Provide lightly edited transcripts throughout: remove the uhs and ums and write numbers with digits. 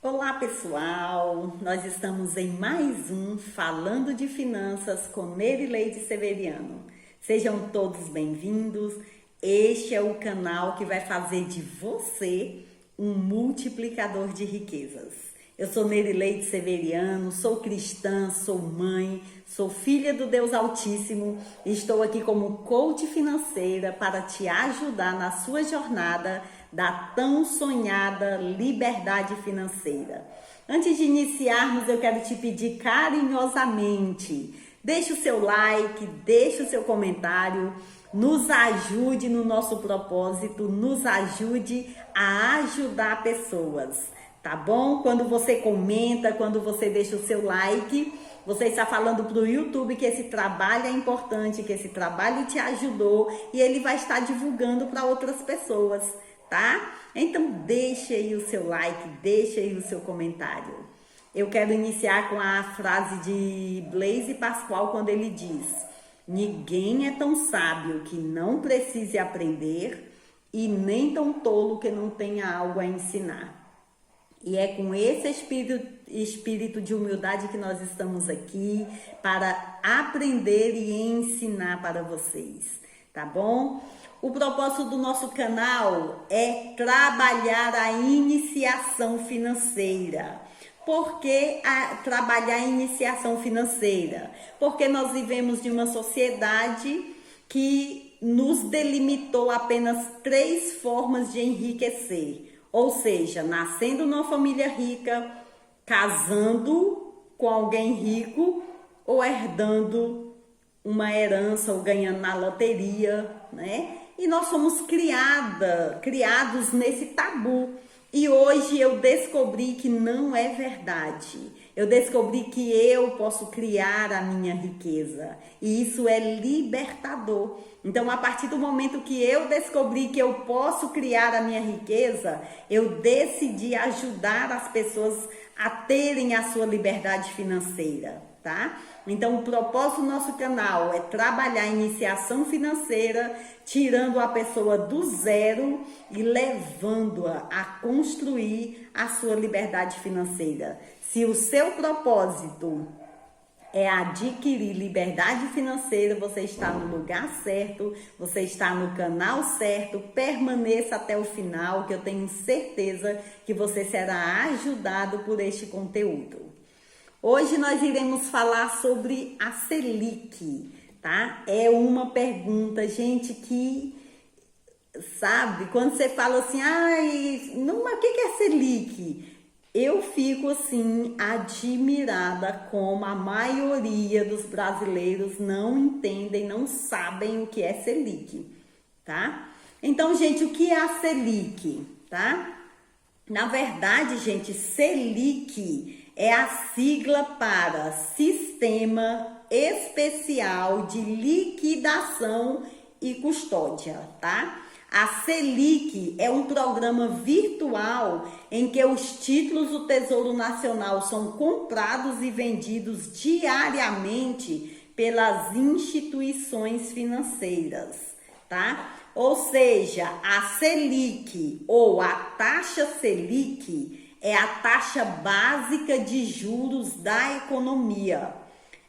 Olá pessoal, nós estamos em mais um Falando de Finanças com Nerileide Severiano. Sejam todos bem-vindos. Este é o canal que vai fazer de você um multiplicador de riquezas. Eu sou Nerileide Severiano, sou cristã, sou mãe, sou filha do Deus Altíssimo e estou aqui como coach financeira para te ajudar na sua jornada da tão sonhada liberdade financeira. Antes de iniciarmos, eu quero te pedir carinhosamente, deixe o seu like, deixe o seu comentário, nos ajude no nosso propósito, nos ajude a ajudar pessoas. Tá bom? Quando você comenta, quando você deixa o seu like, você está falando para o YouTube que esse trabalho é importante, que esse trabalho te ajudou e ele vai estar divulgando para outras pessoas, tá? Então deixe aí o seu like, deixe aí o seu comentário. Eu quero iniciar com a frase de Blaise Pascoal quando ele diz: ninguém é tão sábio que não precise aprender e nem tão tolo que não tenha algo a ensinar. E é com esse espírito de humildade que nós estamos aqui para aprender e ensinar para vocês, tá bom? O propósito do nosso canal é trabalhar a iniciação financeira. Por que trabalhar a iniciação financeira? Porque nós vivemos de uma sociedade que nos delimitou apenas 3 formas de enriquecer. Ou seja, nascendo numa família rica, casando com alguém rico ou herdando uma herança ou ganhando na loteria, né? E nós somos criados nesse tabu. E hoje eu descobri que não é verdade. Eu descobri que eu posso criar a minha riqueza. E isso é libertador. Então, a partir do momento que eu descobri que eu posso criar a minha riqueza, eu decidi ajudar as pessoas a terem a sua liberdade financeira, tá? Então, o propósito do nosso canal é trabalhar a iniciação financeira, tirando a pessoa do zero e levando-a a construir a sua liberdade financeira. Se o seu propósito é adquirir liberdade financeira, você está no lugar certo, você está no canal certo, permaneça até o final, que eu tenho certeza que você será ajudado por este conteúdo. Hoje nós iremos falar sobre a Selic, tá? É uma pergunta, gente, que, sabe, quando você fala assim, mas o que é Selic? Eu fico assim admirada como a maioria dos brasileiros não entendem, não sabem o que é Selic, tá? Então, gente, o que é a Selic, tá? Na verdade, gente, Selic é a sigla para Sistema Especial de Liquidação e Custódia, tá? A Selic é um programa virtual em que os títulos do Tesouro Nacional são comprados e vendidos diariamente pelas instituições financeiras, tá? Ou seja, a Selic ou a taxa Selic é a taxa básica de juros da economia.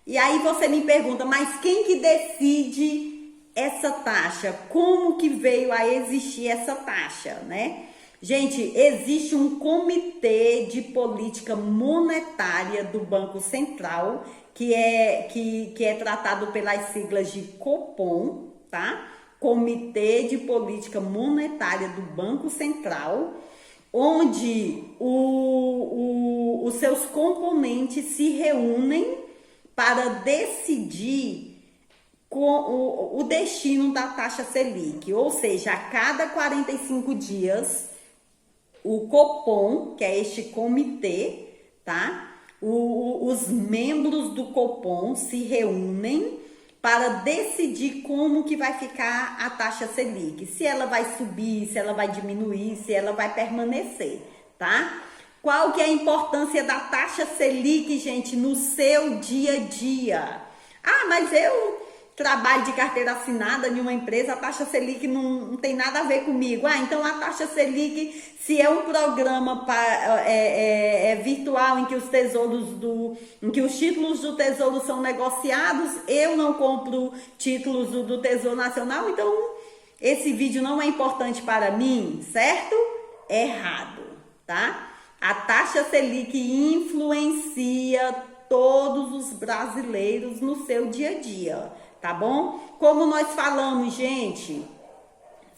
E aí você me pergunta, mas quem que decide essa taxa? Como que veio a existir essa taxa, né? Gente, existe um comitê de política monetária do Banco Central, que é tratado pelas siglas de Copom, tá? Comitê de Política Monetária do Banco Central, onde os seus componentes se reúnem para decidir o destino da taxa Selic. Ou seja, a cada 45 dias, o Copom, que é este comitê, tá? Os membros do Copom se reúnem para decidir como que vai ficar a taxa Selic. Se ela vai subir, se ela vai diminuir, se ela vai permanecer, tá? Qual que é a importância da taxa Selic, gente, no seu dia a dia? Mas trabalho de carteira assinada em uma empresa, a taxa Selic não tem nada a ver comigo. Ah, então a taxa Selic, se é um programa virtual em que em que os títulos do Tesouro são negociados, eu não compro títulos do Tesouro Nacional, então esse vídeo não é importante para mim, certo? Errado, tá? A taxa Selic influencia todos os brasileiros no seu dia a dia, tá bom? Como nós falamos, gente,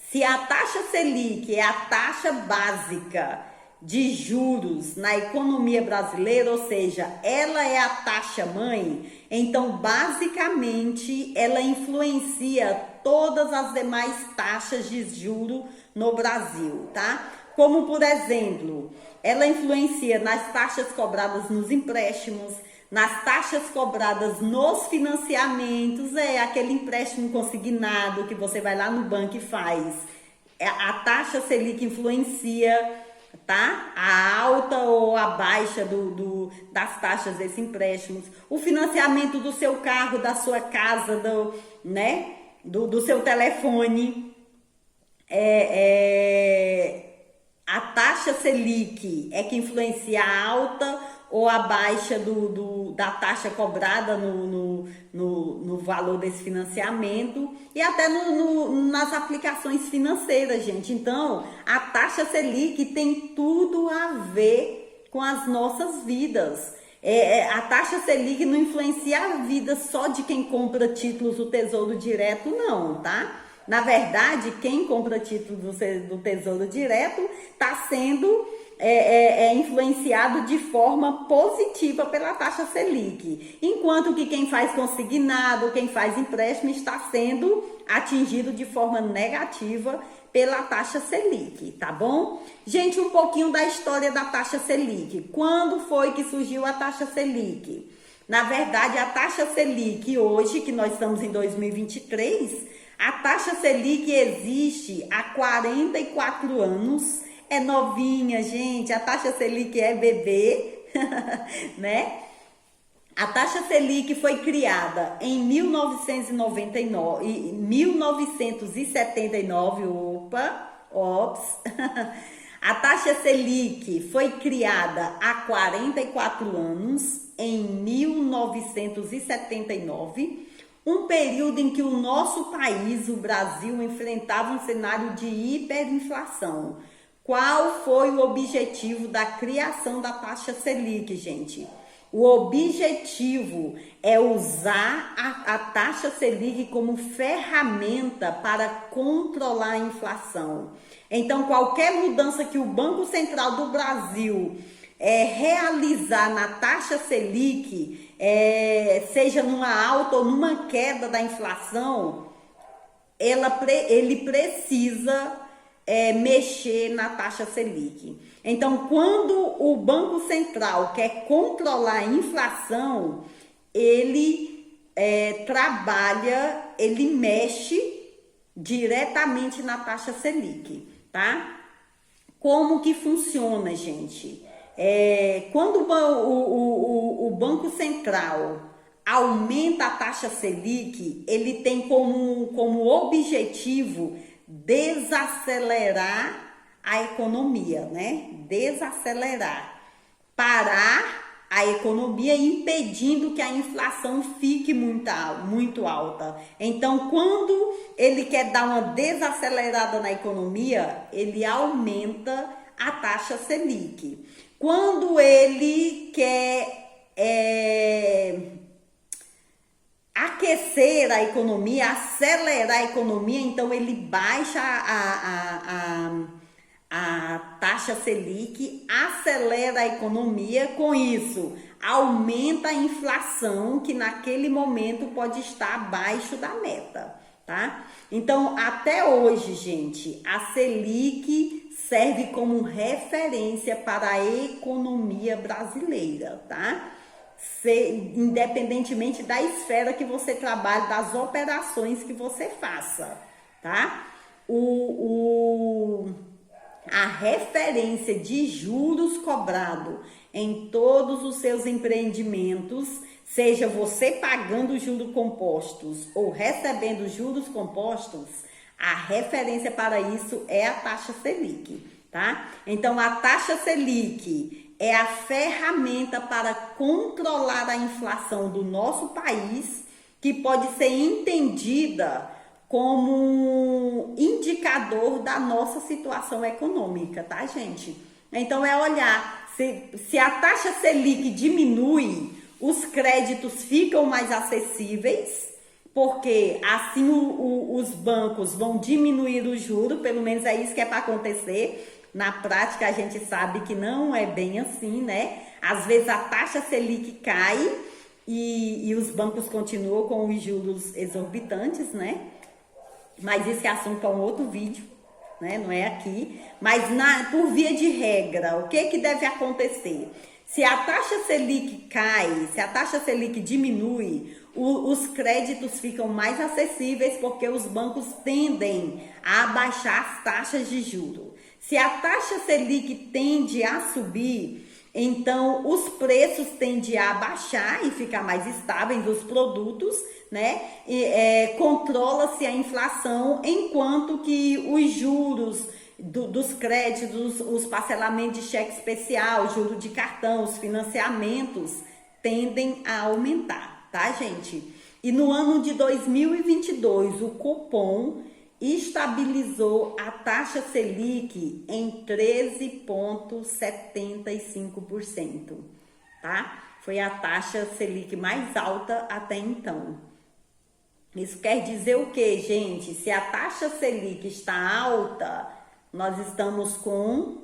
se a taxa Selic é a taxa básica de juros na economia brasileira, ou seja, ela é a taxa mãe, então basicamente ela influencia todas as demais taxas de juro no Brasil, tá? Como por exemplo, ela influencia nas taxas cobradas nos empréstimos, nas taxas cobradas nos financiamentos, aquele empréstimo consignado que você vai lá no banco e faz. A taxa Selic influencia, tá? A alta ou a baixa das taxas desses empréstimos. O financiamento do seu carro, da sua casa, do seu telefone. A taxa Selic é que influencia a alta ou a baixa da taxa cobrada no valor desse financiamento e até nas aplicações financeiras, gente. Então, a taxa Selic tem tudo a ver com as nossas vidas. A taxa Selic não influencia a vida só de quem compra títulos do Tesouro Direto, não, tá? Na verdade, quem compra títulos do Tesouro Direto está sendo influenciado de forma positiva pela taxa Selic, enquanto que quem faz consignado, quem faz empréstimo está sendo atingido de forma negativa pela taxa Selic, tá bom? Gente, um pouquinho da história da taxa Selic. Quando foi que surgiu a taxa Selic? Na verdade, a taxa Selic hoje, que nós estamos em 2023, a taxa Selic existe há 44 anos, é novinha, gente, a taxa Selic é bebê, né? A taxa Selic foi criada em 1979, A taxa Selic foi criada há 44 anos, em 1979, um período em que o nosso país, o Brasil, enfrentava um cenário de hiperinflação. Qual foi o objetivo da criação da taxa Selic, gente? O objetivo é usar a taxa Selic como ferramenta para controlar a inflação. Então, qualquer mudança que o Banco Central do Brasil realizar na taxa Selic, seja numa alta ou numa queda da inflação, ele precisa mexer na taxa Selic. Então, quando o Banco Central quer controlar a inflação, ele ele mexe diretamente na taxa Selic, tá? Como que funciona, gente? Quando o Banco Central aumenta a taxa Selic, ele tem como objetivo desacelerar a economia, né? Desacelerar, parar a economia, impedindo que a inflação fique muito alta. Então, quando ele quer dar uma desacelerada na economia, ele aumenta a taxa Selic. Quando ele quer aquecer a economia, acelerar a economia, então ele baixa a taxa Selic, acelera a economia, com isso aumenta a inflação, que naquele momento pode estar abaixo da meta, tá? Então, até hoje, gente, a Selic serve como referência para a economia brasileira, tá? Independentemente da esfera que você trabalhe, das operações que você faça, tá? A referência de juros cobrado em todos os seus empreendimentos seja você pagando juros compostos ou recebendo juros compostos, a referência para isso é a taxa Selic, tá? Então, a taxa Selic é a ferramenta para controlar a inflação do nosso país, que pode ser entendida como um indicador da nossa situação econômica, tá, gente? Então, é olhar se a taxa Selic diminui, os créditos ficam mais acessíveis, porque assim os bancos vão diminuir o juro, pelo menos é isso que é para acontecer. Na prática, a gente sabe que não é bem assim, né? Às vezes a taxa Selic cai e os bancos continuam com os juros exorbitantes, né? Mas esse assunto é um outro vídeo, né? Não é aqui. Mas por via de regra, o que deve acontecer? Se a taxa Selic cai, se a taxa Selic diminui, os créditos ficam mais acessíveis porque os bancos tendem a abaixar as taxas de juros. Se a taxa Selic tende a subir, então os preços tendem a baixar e ficar mais estáveis dos produtos, né? Controla-se a inflação, enquanto que os juros dos créditos, os parcelamentos de cheque especial, juros de cartão, os financiamentos tendem a aumentar, tá, gente? E no ano de 2022, o Copom estabilizou a taxa Selic em 13,75%, tá? Foi a taxa Selic mais alta até então. Isso quer dizer o quê, gente? Se a taxa Selic está alta, nós estamos com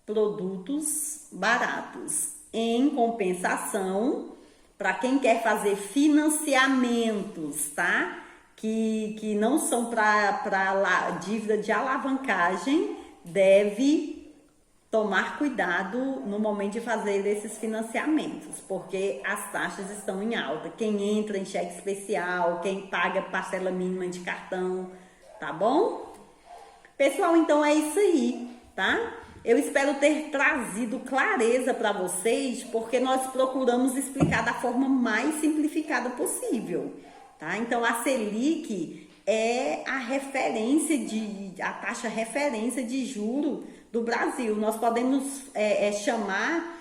produtos baratos. Em compensação, para quem quer fazer financiamentos, tá? Que não são para dívida de alavancagem, deve tomar cuidado no momento de fazer esses financiamentos, porque as taxas estão em alta. Quem entra em cheque especial, quem paga parcela mínima de cartão, tá bom? Pessoal, então é isso aí, tá? Eu espero ter trazido clareza para vocês, porque nós procuramos explicar da forma mais simplificada possível, tá? Então, a Selic é a taxa referência de juro do Brasil. Nós podemos chamar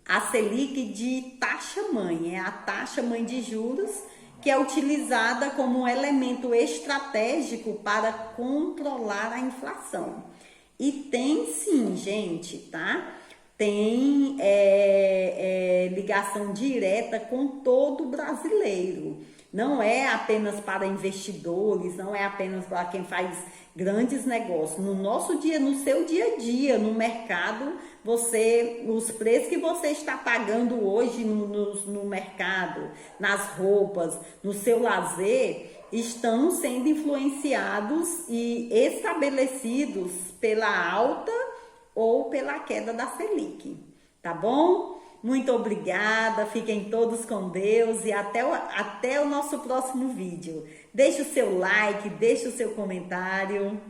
a Selic de taxa mãe, é a taxa mãe de juros, que é utilizada como um elemento estratégico para controlar a inflação. E tem sim, gente, tá? Tem ligação direta com todo brasileiro. Não é apenas para investidores, não é apenas para quem faz grandes negócios. No nosso dia, no seu dia a dia, no mercado, os preços que você está pagando hoje no mercado, nas roupas, no seu lazer, estão sendo influenciados e estabelecidos pela alta ou pela queda da Selic, tá bom? Muito obrigada, fiquem todos com Deus e até o nosso próximo vídeo. Deixe o seu like, deixe o seu comentário.